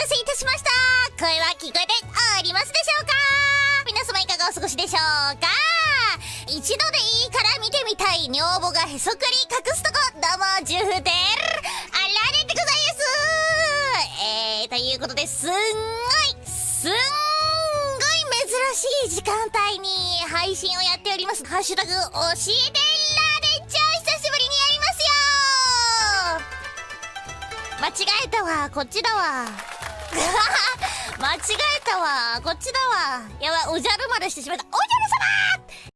せいたしました。声は聞こえておりますでしょうか？皆様いかがお過ごしでしょうか？一度でいいから見てみたい女房がへそくり隠すとこ、どうもジュフテルあられでございます。ということですんごい珍しい時間帯に配信をやっております。ハッシュタグ教えてラレンチョ、久しぶりにやりますよ。間違えたわ、こっちだわ間違えたわ、こっちだわ。やばい、おじゃるまでしてしまった。おじゃる様